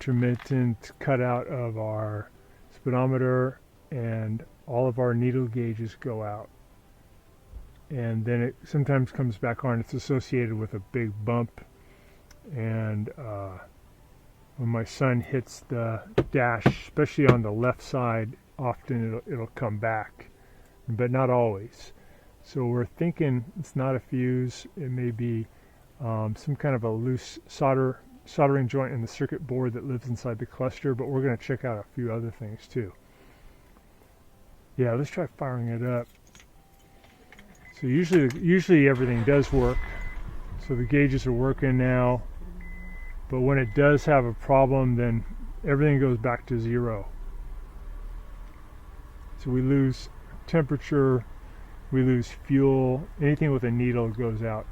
intermittent cutout of our speedometer, and all of our needle gauges go out. And then it sometimes comes back on. It's associated with a big bump, and when my son hits the dash, especially on the left side, often it'll come back, but not always. So we're thinking it's not a fuse. It may be some kind of a loose soldering joint in the circuit board that lives inside the cluster, but we're going to check out a few other things too. Yeah, let's try firing it up. So usually everything does work. So the gauges are working now, but when it does have a problem, then everything goes back to zero. So we lose temperature, we lose fuel, anything with a needle goes out.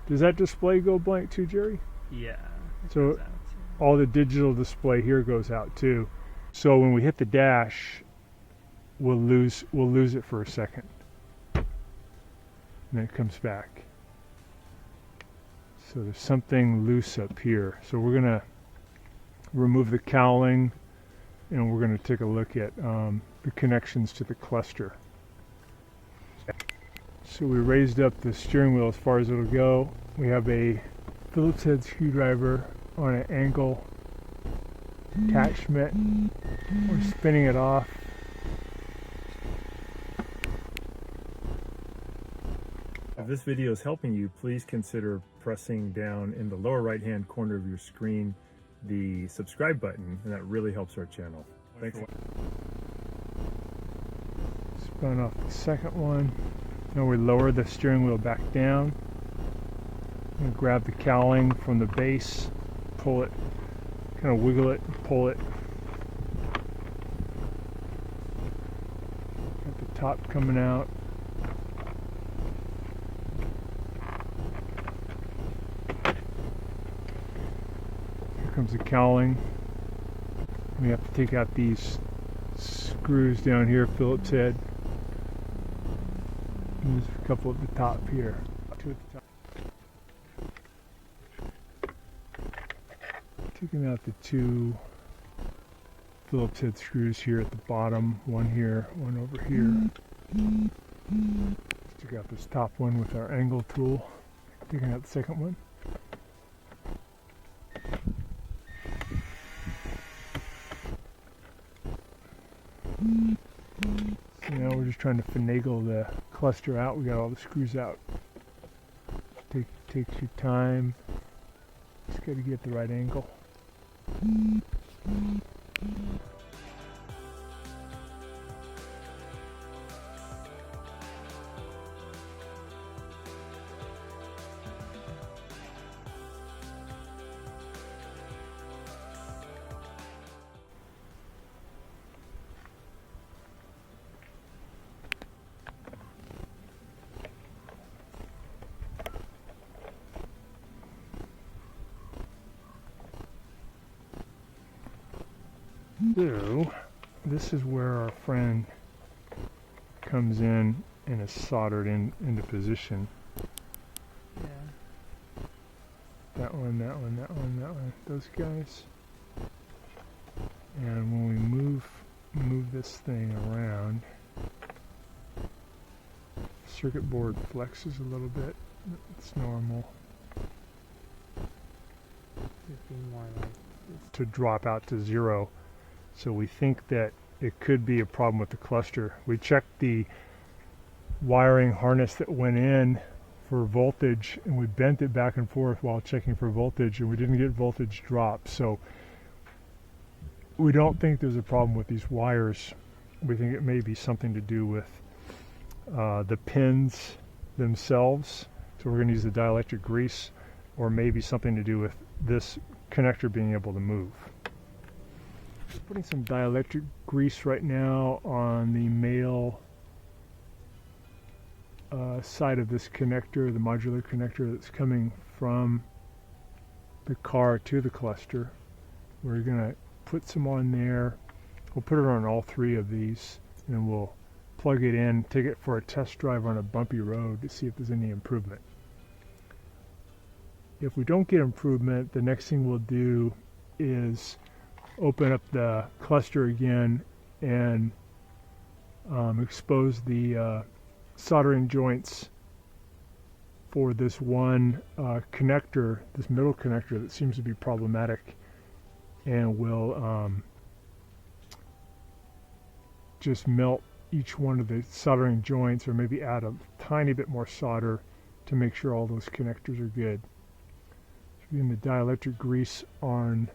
Does that display go blank too, Jerry? Yeah. So all the digital display here goes out too. So when we hit the dash, we'll lose it for a second. And then it comes back. So there's something loose up here. So we're going to remove the cowling, and we're going to take a look at the connections to the cluster. So we raised up the steering wheel as far as it'll go. We have a Phillips head screwdriver on an angle attachment. We're spinning it off. If this video is helping you, please consider pressing down in the lower right hand corner of your screen the subscribe button, and that really helps our channel. Thanks. Spun off the second one. Now we lower the steering wheel back down. I'm going to grab the cowling from the base, pull it, kind of wiggle it, pull it. Got the top coming out. Comes the cowling. We have to take out these screws down here, Phillips head. And there's a couple at the top here. Two at the top. Taking out the two Phillips head screws here at the bottom. One here, one over here. Let's take out this top one with our angle tool. Taking out the second one. So now we're just trying to finagle the cluster out. We got all the screws out. Takes your time. Just got to get the right angle. So, this is where our friend comes in and is soldered into position. Yeah. That one, that one, that one, that one, those guys. And when we move this thing around, the circuit board flexes a little bit. It's normal. It'd be more like this. To drop out to zero. So we think that it could be a problem with the cluster. We checked the wiring harness that went in for voltage, and we bent it back and forth while checking for voltage, and we didn't get voltage drop. So we don't think there's a problem with these wires. We think it may be something to do with the pins themselves. So we're going to use the dielectric grease, or maybe something to do with this connector being able to move. Putting some dielectric grease right now on the male side of this connector, the modular connector that's coming from the car to the cluster. We're going to put some on there. We'll put it on all three of these, and we'll plug it in, take it for a test drive on a bumpy road to see if there's any improvement. If we don't get improvement, the next thing we'll do is open up the cluster again and expose the soldering joints for this one connector, this middle connector that seems to be problematic, and we'll just melt each one of the soldering joints, or maybe add a tiny bit more solder to make sure all those connectors are good. Using the dielectric grease on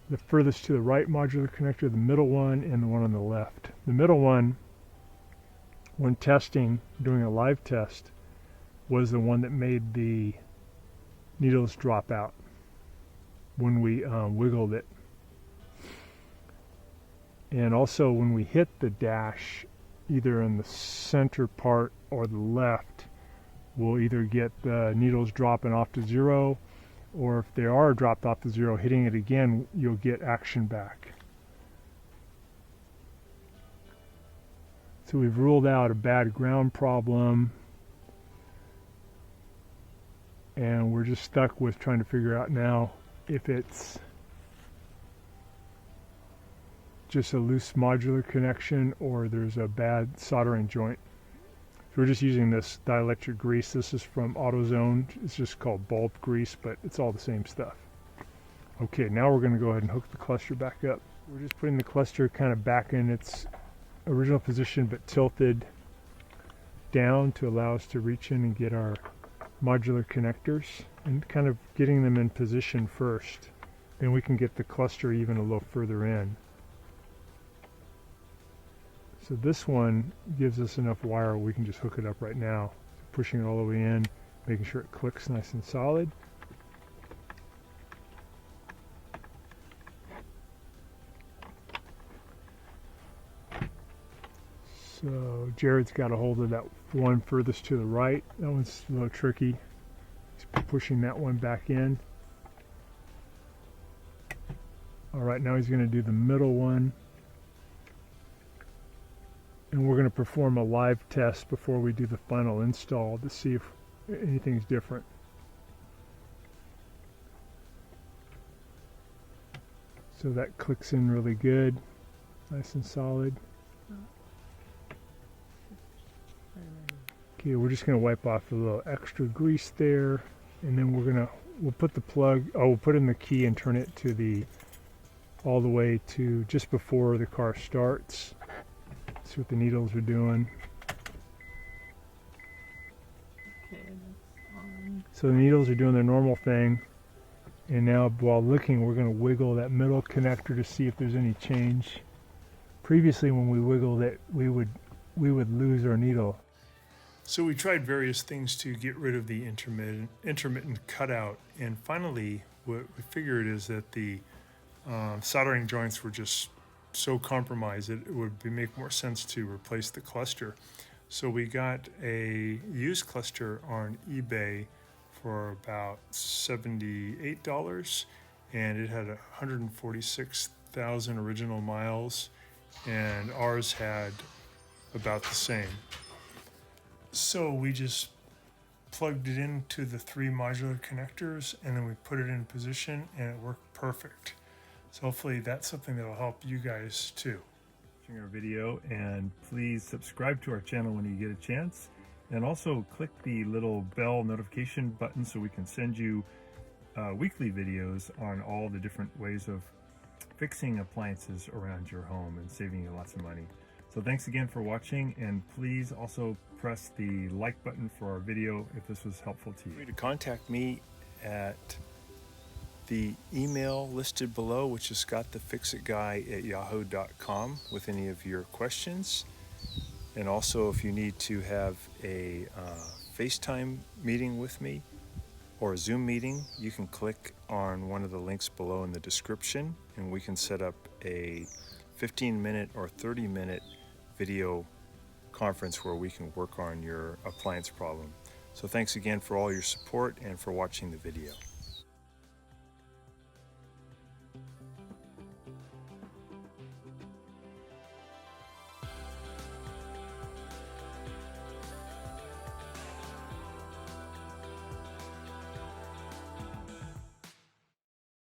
the furthest to the right modular connector, the middle one, and the one on the left. The middle one, when testing, doing a live test, was the one that made the needles drop out when we wiggled it. And also when we hit the dash, either in the center part or the left, we'll either get the needles dropping off to zero, or if they are dropped off to zero, hitting it again, you'll get action back. So we've ruled out a bad ground problem, and we're just stuck with trying to figure out now if it's just a loose modular connection or there's a bad soldering joint. So we're just using this dielectric grease. This is from AutoZone. It's just called bulb grease, but it's all the same stuff. Okay, now we're going to go ahead and hook the cluster back up. We're just putting the cluster kind of back in its original position, but tilted down to allow us to reach in and get our modular connectors, and kind of getting them in position first. Then we can get the cluster even a little further in. So this one gives us enough wire we can just hook it up right now. So pushing it all the way in, making sure it clicks nice and solid. So Jared's got a hold of that one furthest to the right. That one's a little tricky. He's pushing that one back in. All right, now he's going to do the middle one. And we're going to perform a live test before we do the final install to see if anything's different. So that clicks in really good, nice and solid. Okay, we're just going to wipe off a little extra grease there, and then we'll put the plug, we'll put in the key and turn it to all the way to just before the car starts. See what the needles are doing. Okay, that's on. So the needles are doing their normal thing, and now while looking, we're going to wiggle that middle connector to see if there's any change. Previously, when we wiggled it, we would lose our needle. So we tried various things to get rid of the intermittent cutout, and finally what we figured is that the soldering joints were just so compromised that it would make more sense to replace the cluster. So we got a used cluster on eBay for about $78, and it had 146,000 original miles, and ours had about the same. So we just plugged it into the 3 modular connectors, and then we put it in position, and it worked perfect. So hopefully that's something that will help you guys too. Watching our video, and please subscribe to our channel when you get a chance, and also click the little bell notification button so we can send you weekly videos on all the different ways of fixing appliances around your home and saving you lots of money. So thanks again for watching, and please also press the like button for our video if this was helpful to you. To contact me at the email listed below, which is scottthefixitguy@yahoo.com, with any of your questions. And also, if you need to have a FaceTime meeting with me or a Zoom meeting, you can click on one of the links below in the description, and we can set up a 15-minute or 30-minute video conference where we can work on your appliance problem. So thanks again for all your support and for watching the video.